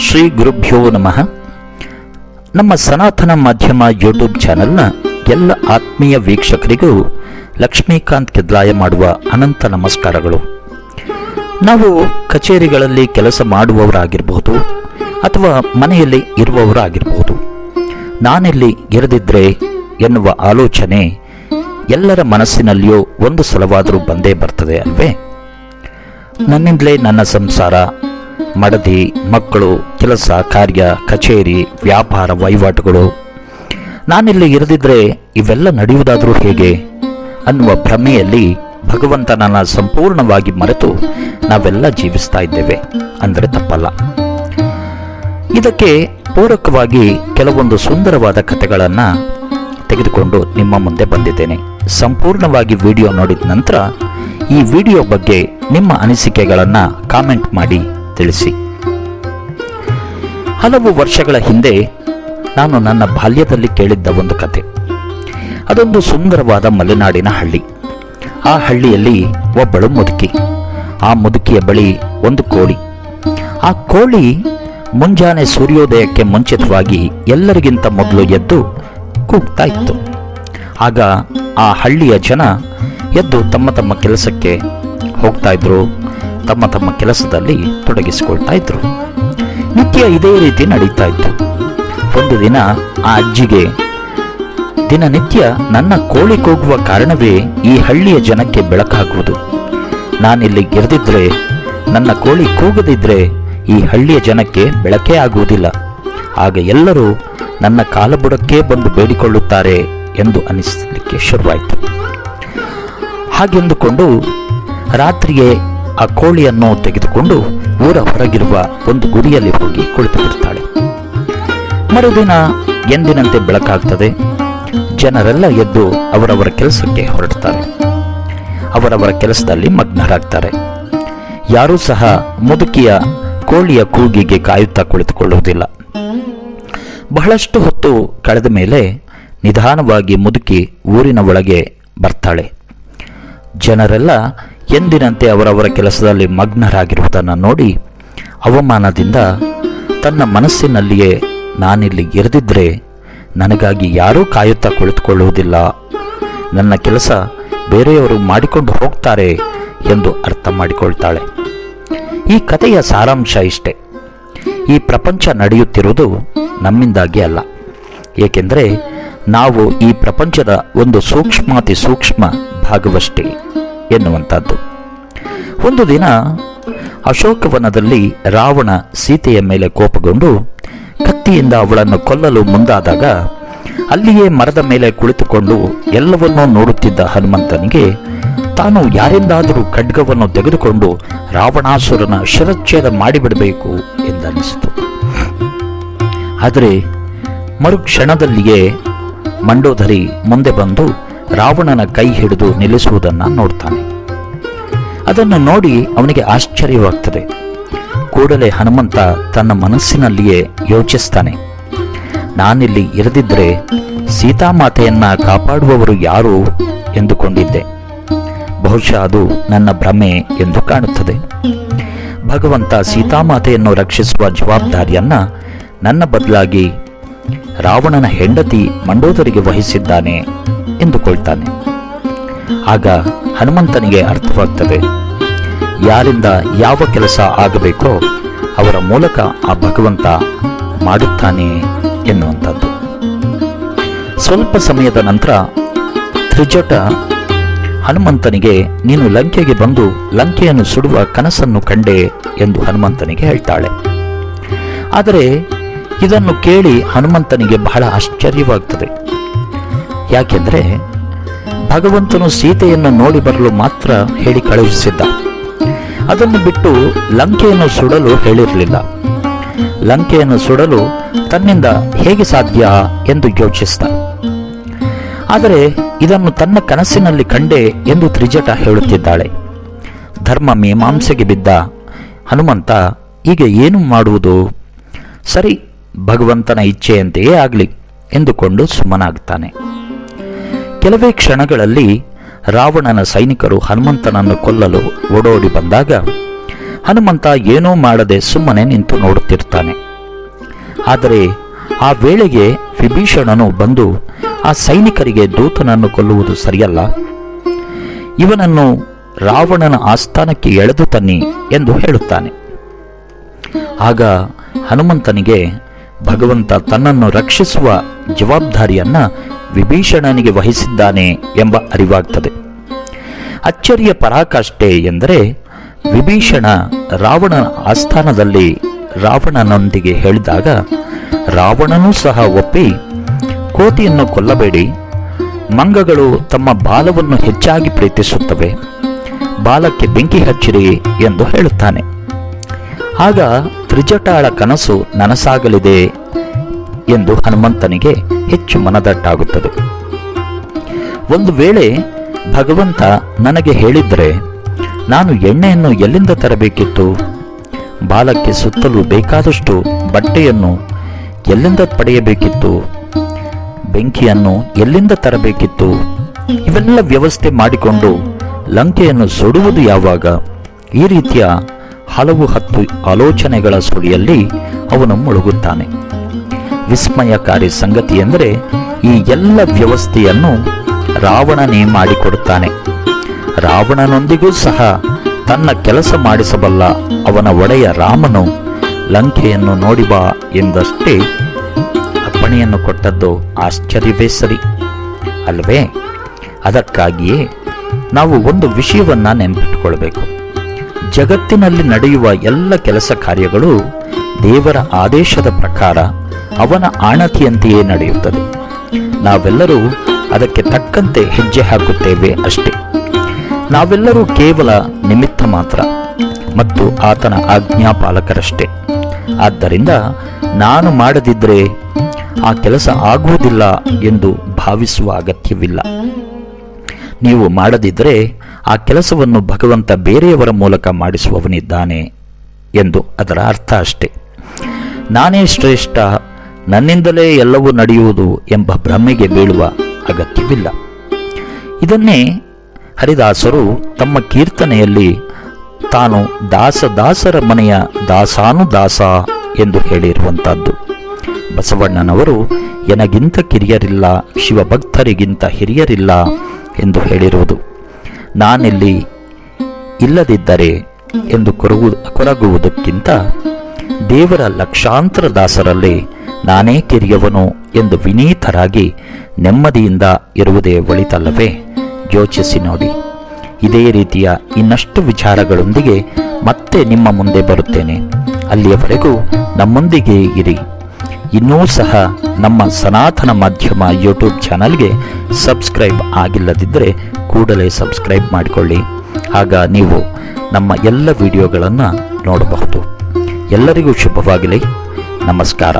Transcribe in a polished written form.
ಶ್ರೀ ಗುರುಭ್ಯೋ ನಮಃ. ನಮ್ಮ ಸನಾತನ ಮಾಧ್ಯಮ ಯೂಟ್ಯೂಬ್ ಚಾನೆಲ್ನ ಎಲ್ಲ ಆತ್ಮೀಯ ವೀಕ್ಷಕರಿಗೂ ಲಕ್ಷ್ಮೀಕಾಂತ್ ಕೆದ್ಲಾಯ ಮಾಡುವ ಅನಂತ ನಮಸ್ಕಾರಗಳು. ನಾವು ಕಚೇರಿಗಳಲ್ಲಿ ಕೆಲಸ ಮಾಡುವವರಾಗಿರಬಹುದು ಅಥವಾ ಮನೆಯಲ್ಲಿ ಇರುವವರಾಗಿರಬಹುದು. ನಾನೆಲ್ಲಿ ಇರದಿದ್ರೆ ಎನ್ನುವ ಆಲೋಚನೆ ಎಲ್ಲರ ಮನಸ್ಸಿನಲ್ಲಿಯೂ ಒಂದು ಸಲವಾದರೂ ಬಂದೇ ಬರ್ತದೆ ಅಲ್ವೇ? ನನ್ನಿಂದಲೇ ನನ್ನ ಸಂಸಾರ, ಮಡದಿ, ಮಕ್ಕಳು, ಕೆಲಸ ಕಾರ್ಯ, ಕಚೇರಿ, ವ್ಯಾಪಾರ ವಹಿವಾಟುಗಳು, ನಾನಿಲ್ಲಿ ಇರದಿದ್ರೆ ಇವೆಲ್ಲ ನಡೆಯುವುದಾದರೂ ಹೇಗೆ ಅನ್ನುವ ಭ್ರಮೆಯಲ್ಲಿ ಭಗವಂತನನ್ನು ಸಂಪೂರ್ಣವಾಗಿ ಮರೆತು ನಾವೆಲ್ಲ ಜೀವಿಸ್ತಾ ಇದ್ದೇವೆ ಅಂದರೆ ತಪ್ಪಲ್ಲ. ಇದಕ್ಕೆ ಪೂರಕವಾಗಿ ಕೆಲವೊಂದು ಸುಂದರವಾದ ಕಥೆಗಳನ್ನು ತೆಗೆದುಕೊಂಡು ನಿಮ್ಮ ಮುಂದೆ ಬಂದಿದ್ದೇನೆ. ಸಂಪೂರ್ಣವಾಗಿ ವಿಡಿಯೋ ನೋಡಿದ ನಂತರ ಈ ವಿಡಿಯೋ ಬಗ್ಗೆ ನಿಮ್ಮ ಅನಿಸಿಕೆಗಳನ್ನು ಕಾಮೆಂಟ್ ಮಾಡಿ ತಿಳಿಸಿ. ಹಲವು ವರ್ಷಗಳ ಹಿಂದೆ ನಾನು ನನ್ನ ಬಾಲ್ಯದಲ್ಲಿ ಕೇಳಿದ್ದ ಒಂದು ಕತೆ. ಅದೊಂದು ಸುಂದರವಾದ ಮಲೆನಾಡಿನ ಹಳ್ಳಿ. ಆ ಹಳ್ಳಿಯಲ್ಲಿ ಒಬ್ಬಳು ಮುದುಕಿ. ಆ ಮುದುಕಿಯ ಬಳಿ ಒಂದು ಕೋಳಿ. ಆ ಕೋಳಿ ಮುಂಜಾನೆ ಸೂರ್ಯೋದಯಕ್ಕೆ ಮುಂಚಿತವಾಗಿ ಎಲ್ಲರಿಗಿಂತ ಮೊದಲು ಎದ್ದು ಕೂಗ್ತಾ ಇತ್ತು. ಆಗ ಆ ಹಳ್ಳಿಯ ಜನ ಎದ್ದು ತಮ್ಮ ತಮ್ಮ ಕೆಲಸಕ್ಕೆ ಹೋಗ್ತಾ ಇದ್ರು, ತಮ್ಮ ತಮ್ಮ ಕೆಲಸದಲ್ಲಿ ತೊಡಗಿಸಿಕೊಳ್ತಾ ಇದ್ರು. ನಿತ್ಯ ಇದೇ ರೀತಿ ನಡೀತಾ ಇತ್ತು. ಒಂದು ದಿನ ಆ ಅಜ್ಜಿಗೆ, ದಿನನಿತ್ಯ ನನ್ನ ಕೋಳಿ ಕೂಗುವ ಕಾರಣವೇ ಈ ಹಳ್ಳಿಯ ಜನಕ್ಕೆ ಬೆಳಕಾಗುವುದು. ನಾನಿಲ್ಲಿ ಇರದಿದ್ರೆ, ನನ್ನ ಕೋಳಿ ಕೂಗದಿದ್ರೆ ಈ ಹಳ್ಳಿಯ ಜನಕ್ಕೆ ಬೆಳಕೇ ಆಗುವುದಿಲ್ಲ. ಆಗ ಎಲ್ಲರೂ ನನ್ನ ಕಾಲಬುಡಕ್ಕೆ ಬಂದು ಬೇಡಿಕೊಳ್ಳುತ್ತಾರೆ ಎಂದು ಅನಿಸಲಿಕ್ಕೆ ಶುರುವಾಯಿತು. ಹಾಗೆಂದುಕೊಂಡು ರಾತ್ರಿಯೇ ಆ ಕೋಳಿಯನ್ನು ತೆಗೆದುಕೊಂಡು ಊರ ಹೊರಗಿರುವ ಒಂದು ಗುಡಿಯಲ್ಲಿ ಹೋಗಿ ಕುಳಿತು ಬಿಡ್ತಾಳೆ. ಮರುದಿನ ಎಂದಿನಂತೆ ಬೆಳಕಾಗ್ತದೆ. ಜನರೆಲ್ಲ ಎದ್ದು ಅವರವರ ಕೆಲಸಕ್ಕೆ ಹೊರಡ್ತಾರೆ. ಅವರವರ ಕೆಲಸದಲ್ಲಿ ಮಗ್ನರಾಗ್ತಾರೆ. ಯಾರೂ ಸಹ ಮುದುಕಿಯ ಕೋಳಿಯ ಕೂಗಿಗೆ ಕಾಯುತ್ತಾ ಕುಳಿತುಕೊಳ್ಳುವುದಿಲ್ಲ. ಬಹಳಷ್ಟು ಹೊತ್ತು ಕಳೆದ ಮೇಲೆ ನಿಧಾನವಾಗಿ ಮುದುಕಿ ಊರಿನ ಒಳಗೆ ಬರ್ತಾಳೆ. ಜನರೆಲ್ಲ ಎಂದಿನಂತೆ ಅವರವರ ಕೆಲಸದಲ್ಲಿ ಮಗ್ನರಾಗಿರುವುದನ್ನು ನೋಡಿ ಅವಮಾನದಿಂದ ತನ್ನ ಮನಸ್ಸಿನಲ್ಲಿಯೇ, ನಾನಿಲ್ಲಿ ಇರದಿದ್ರೆ ನನಗಾಗಿ ಯಾರೂ ಕಾಯುತ್ತಾ ಕುಳಿತುಕೊಳ್ಳುವುದಿಲ್ಲ, ನನ್ನ ಕೆಲಸ ಬೇರೆಯವರು ಮಾಡಿಕೊಂಡು ಹೋಗ್ತಾರೆ ಎಂದು ಅರ್ಥ ಮಾಡಿಕೊಳ್ತಾಳೆ. ಈ ಕಥೆಯ ಸಾರಾಂಶ ಇಷ್ಟೇ. ಈ ಪ್ರಪಂಚ ನಡೆಯುತ್ತಿರುವುದು ನಮ್ಮಿಂದಾಗಿ ಅಲ್ಲ. ಏಕೆಂದರೆ ನಾವು ಈ ಪ್ರಪಂಚದ ಒಂದು ಸೂಕ್ಷ್ಮಾತಿ ಸೂಕ್ಷ್ಮ ಭಾಗವಷ್ಟೇ ಎನ್ನುವಂಥದ್ದು. ಒಂದು ದಿನ ಅಶೋಕವನದಲ್ಲಿ ರಾವಣ ಸೀತೆಯ ಮೇಲೆ ಕೋಪಗೊಂಡು ಕತ್ತಿಯಿಂದ ಅವಳನ್ನು ಕೊಲ್ಲಲು ಮುಂದಾದಾಗ ಅಲ್ಲಿಯೇ ಮರದ ಮೇಲೆ ಕುಳಿತುಕೊಂಡು ಎಲ್ಲವನ್ನೂ ನೋಡುತ್ತಿದ್ದ ಹನುಮಂತನಿಗೆ ತಾನು ಯಾರಿಂದಾದರೂ ಖಡ್ಗವನ್ನು ತೆಗೆದುಕೊಂಡು ರಾವಣಾಸುರನ ಶಿರಚ್ಛೇದ ಮಾಡಿಬಿಡಬೇಕು ಎಂದನಿಸಿತು. ಆದರೆ ಮರುಕ್ಷಣದಲ್ಲಿಯೇ ಮಂಡೋದರಿ ಮುಂದೆ ಬಂದು ರಾವಣನ ಕೈ ಹಿಡಿದು ನಿಲ್ಲಿಸುವುದನ್ನು ನೋಡ್ತಾನೆ. ಅದನ್ನು ನೋಡಿ ಅವನಿಗೆ ಆಶ್ಚರ್ಯವಾಗ್ತದೆ. ಕೂಡಲೇ ಹನುಮಂತ ತನ್ನ ಮನಸ್ಸಿನಲ್ಲಿಯೇ ಯೋಚಿಸ್ತಾನೆ, ನಾನಿಲ್ಲಿ ಇರದಿದ್ದರೆ ಸೀತಾಮಾತೆಯನ್ನ ಕಾಪಾಡುವವರು ಯಾರು ಎಂದುಕೊಂಡಿದ್ದೆ. ಬಹುಶಃ ಅದು ನನ್ನ ಭ್ರಮೆ ಎಂದು ಕಾಣುತ್ತದೆ. ಭಗವಂತ ಸೀತಾಮಾತೆಯನ್ನು ರಕ್ಷಿಸುವ ಜವಾಬ್ದಾರಿಯನ್ನ ನನ್ನ ಬದಲಾಗಿ ರಾವಣನ ಹೆಂಡತಿ ಮಂಡೋದರಿಗೆ ವಹಿಸಿದ್ದಾನೆ ಎಂದುಕೊಳ್ತಾನೆ. ಆಗ ಹನುಮಂತನಿಗೆ ಅರ್ಥವಾಗ್ತದೆ, ಯಾರಿಂದ ಯಾವ ಕೆಲಸ ಆಗಬೇಕೋ ಅವರ ಮೂಲಕ ಆ ಭಗವಂತ ಮಾಡುತ್ತಾನೆ ಎನ್ನುವಂಥದ್ದು. ಸ್ವಲ್ಪ ಸಮಯದ ನಂತರ ತ್ರಿಜಟ ಹನುಮಂತನಿಗೆ, ನೀನು ಲಂಕೆಗೆ ಬಂದು ಲಂಕೆಯನ್ನು ಸುಡುವ ಕನಸನ್ನು ಕಂಡೆ ಎಂದು ಹನುಮಂತನಿಗೆ ಹೇಳ್ತಾಳೆ. ಆದರೆ ಇದನ್ನು ಕೇಳಿ ಹನುಮಂತನಿಗೆ ಬಹಳ ಆಶ್ಚರ್ಯವಾಗ್ತದೆ. ಯಾಕೆಂದರೆ ಭಗವಂತನು ಸೀತೆಯನ್ನು ನೋಡಿ ಬರಲು ಮಾತ್ರ ಹೇಳಿ ಕಳುಹಿಸಿದ್ದ. ಅದನ್ನು ಬಿಟ್ಟು ಲಂಕೆಯನ್ನು ಸುಡಲು ಹೇಳಿರಲಿಲ್ಲ. ಲಂಕೆಯನ್ನು ಸುಡಲು ತನ್ನಿಂದ ಹೇಗೆ ಸಾಧ್ಯ ಎಂದು ಯೋಚಿಸಿದ. ಆದರೆ ಇದನ್ನು ತನ್ನ ಕನಸಿನಲ್ಲಿ ಕಂಡೆ ಎಂದು ತ್ರಿಜಟ ಹೇಳುತ್ತಿದ್ದಾಳೆ. ಧರ್ಮ ಮೀಮಾಂಸೆಗೆ ಬಿದ್ದ ಹನುಮಂತ ಈಗ ಏನು ಮಾಡುವುದು? ಸರಿ, ಭಗವಂತನ ಇಚ್ಛೆಯಂತೆಯೇ ಆಗಲಿ ಎಂದುಕೊಂಡು ಸುಮ್ಮನಾಗ್ತಾನೆ. ಕೆಲವೇ ಕ್ಷಣಗಳಲ್ಲಿ ರಾವಣನ ಸೈನಿಕರು ಹನುಮಂತನನ್ನು ಕೊಲ್ಲಲು ಓಡೋಡಿ ಬಂದಾಗ ಹನುಮಂತ ಏನೂ ಮಾಡದೆ ಸುಮ್ಮನೆ ನಿಂತು ನೋಡುತ್ತಿರ್ತಾನೆ. ಆದರೆ ಆ ವೇಳೆಗೆ ವಿಭೀಷಣನು ಬಂದು ಆ ಸೈನಿಕರಿಗೆ ದೂತನನ್ನು ಕೊಲ್ಲುವುದು ಸರಿಯಲ್ಲ, ಇವನನ್ನು ರಾವಣನ ಆಸ್ಥಾನಕ್ಕೆ ಎಳೆದು ತನ್ನಿ ಎಂದು ಹೇಳುತ್ತಾನೆ. ಆಗ ಹನುಮಂತನಿಗೆ ಭಗವಂತ ತನ್ನನ್ನು ರಕ್ಷಿಸುವ ಜವಾಬ್ದಾರಿಯನ್ನ ವಿಭೀಷಣನಿಗೆ ವಹಿಸಿದ್ದಾನೆ ಎಂಬ ಅರಿವಾಗ್ತದೆ. ಅಚ್ಚರಿಯ ಪರಾಕಾಷ್ಠೆ ಎಂದರೆ ವಿಭೀಷಣ ರಾವಣನ ಆಸ್ಥಾನದಲ್ಲಿ ರಾವಣನೊಂದಿಗೆ ಹೇಳಿದಾಗ ರಾವಣನೂ ಸಹ ಒಪ್ಪಿ, ಕೋತಿಯನ್ನು ಕೊಲ್ಲಬೇಡಿ, ಮಂಗಗಳು ತಮ್ಮ ಬಾಲವನ್ನು ಹೆಚ್ಚಾಗಿ ಪ್ರೀತಿಸುತ್ತವೆ, ಬಾಲಕ್ಕೆ ಬೆಂಕಿ ಹಚ್ಚಿರಿ ಎಂದು ಹೇಳುತ್ತಾನೆ. ಆಗ ತ್ರಿಜಟಾಳ ಕನಸು ನನಸಾಗಲಿದೆ ಎಂದು ಹನುಮಂತನಿಗೆ ಹೆಚ್ಚು ಮನದಟ್ಟಾಗುತ್ತದೆ. ಒಂದು ವೇಳೆ ಭಗವಂತ ನನಗೆ ಹೇಳಿದ್ದರೆ ನಾನು ಎಣ್ಣೆಯನ್ನು ಎಲ್ಲಿಂದ ತರಬೇಕಿತ್ತು, ಬಾಲಕ್ಕೆ ಸುತ್ತಲೂ ಬೇಕಾದಷ್ಟು ಬಟ್ಟೆಯನ್ನು ಎಲ್ಲಿಂದ ಪಡೆಯಬೇಕಿತ್ತು, ಬೆಂಕಿಯನ್ನು ಎಲ್ಲಿಂದ ತರಬೇಕಿತ್ತು, ಇವೆಲ್ಲ ವ್ಯವಸ್ಥೆ ಮಾಡಿಕೊಂಡು ಲಂಕೆಯನ್ನು ಸುಡುವುದು ಯಾವಾಗ? ಈ ರೀತಿಯ ಹಲವು ಹತ್ತು ಆಲೋಚನೆಗಳ ಸುಳಿಯಲ್ಲಿ ಅವನು ಮುಳುಗುತ್ತಾನೆ. ವಿಸ್ಮಯಕಾರಿ ಸಂಗತಿ ಎಂದರೆ ಈ ಎಲ್ಲ ವ್ಯವಸ್ಥೆಯನ್ನು ರಾವಣನೇ ಮಾಡಿಕೊಡುತ್ತಾನೆ. ರಾವಣನೊಂದಿಗೂ ಸಹ ತನ್ನ ಕೆಲಸ ಮಾಡಿಸಬಲ್ಲ ಅವನ ಒಡೆಯ ರಾಮನು ಲಂಕೆಯನ್ನು ನೋಡಿ ಬಾ ಎಂದಷ್ಟೇ ಅಪ್ಪಣೆಯನ್ನು ಕೊಟ್ಟದ್ದು ಆಶ್ಚರ್ಯವೇ ಸರಿ ಅಲ್ವೇ? ಅದಕ್ಕಾಗಿಯೇ ನಾವು ಒಂದು ವಿಷಯವನ್ನ ನೆನಪಿಟ್ಟುಕೊಳ್ಬೇಕು. ಜಗತ್ತಿನಲ್ಲಿ ನಡೆಯುವ ಎಲ್ಲ ಕೆಲಸ ಕಾರ್ಯಗಳು ದೇವರ ಆದೇಶದ ಪ್ರಕಾರ ಅವನ ಆಣತಿಯಂತೆಯೇ ನಡೆಯುತ್ತದೆ. ನಾವೆಲ್ಲರೂ ಅದಕ್ಕೆ ತಕ್ಕಂತೆ ಹೆಜ್ಜೆ ಹಾಕುತ್ತೇವೆ ಅಷ್ಟೇ. ನಾವೆಲ್ಲರೂ ಕೇವಲ ನಿಮಿತ್ತ ಮಾತ್ರ ಮತ್ತು ಆತನ ಆಜ್ಞಾಪಾಲಕರಷ್ಟೇ. ಆದ್ದರಿಂದ ನಾನು ಮಾಡದಿದ್ದರೆ ಆ ಕೆಲಸ ಆಗುವುದಿಲ್ಲ ಎಂದು ಭಾವಿಸುವ ಅಗತ್ಯವಿಲ್ಲ. ನೀವು ಮಾಡದಿದ್ದರೆ ಆ ಕೆಲಸವನ್ನು ಭಗವಂತ ಬೇರೆಯವರ ಮೂಲಕ ಮಾಡಿಸುವವನಿದ್ದಾನೆ ಎಂದು ಅದರ ಅರ್ಥ ಅಷ್ಟೇ. ನಾನೇ ಶ್ರೇಷ್ಠ, ನನ್ನಿಂದಲೇ ಎಲ್ಲವೂ ನಡೆಯುವುದು ಎಂಬ ಭ್ರಮೆಗೆ ಬೀಳುವ ಅಗತ್ಯವಿಲ್ಲ. ಇದನ್ನೇ ಹರಿದಾಸರು ತಮ್ಮ ಕೀರ್ತನೆಯಲ್ಲಿ ತಾನು ದಾಸರ ಮನೆಯ ದಾಸಾನುದಾಸ ಎಂದು ಹೇಳಿರುವಂತಹದ್ದು. ಬಸವಣ್ಣನವರು ಎನಗಿಂತ ಕಿರಿಯರಿಲ್ಲ, ಶಿವಭಕ್ತರಿಗಿಂತ ಹಿರಿಯರಿಲ್ಲ ಎಂದು ಹೇಳಿರುವುದು. ನಾನೆಲ್ಲಿ ಇಲ್ಲದಿದ್ದರೆ ಎಂದು ಕೊರಗುವುದಕ್ಕಿಂತ ದೇವರ ಲಕ್ಷಾಂತರ ದಾಸರಲ್ಲಿ ನಾನೇ ಕಿರಿಯವನು ಎಂದು ವಿನೀತರಾಗಿ ನೆಮ್ಮದಿಯಿಂದ ಇರುವುದೇ ಒಳಿತಲ್ಲವೇ? ಯೋಚಿಸಿ ನೋಡಿ. ಇದೇ ರೀತಿಯ ಇನ್ನಷ್ಟು ವಿಚಾರಗಳೊಂದಿಗೆ ಮತ್ತೆ ನಿಮ್ಮ ಮುಂದೆ ಬರುತ್ತೇನೆ. ಅಲ್ಲಿಯವರೆಗೂ ನಮ್ಮೊಂದಿಗೆ ಇರಿ. ಇನ್ನೂ ಸಹ ನಮ್ಮ ಸನಾತನ ಮಾಧ್ಯಮ ಯೂಟ್ಯೂಬ್ ಚಾನಲ್ಗೆ ಸಬ್ಸ್ಕ್ರೈಬ್ ಆಗಿಲ್ಲದಿದ್ದರೆ ಕೂಡಲೇ ಸಬ್ಸ್ಕ್ರೈಬ್ ಮಾಡಿಕೊಳ್ಳಿ. ಆಗ ನೀವು ನಮ್ಮ ಎಲ್ಲ ವಿಡಿಯೋಗಳನ್ನು ನೋಡಬಹುದು. ಎಲ್ಲರಿಗೂ ಶುಭವಾಗಲಿ. ನಮಸ್ಕಾರ.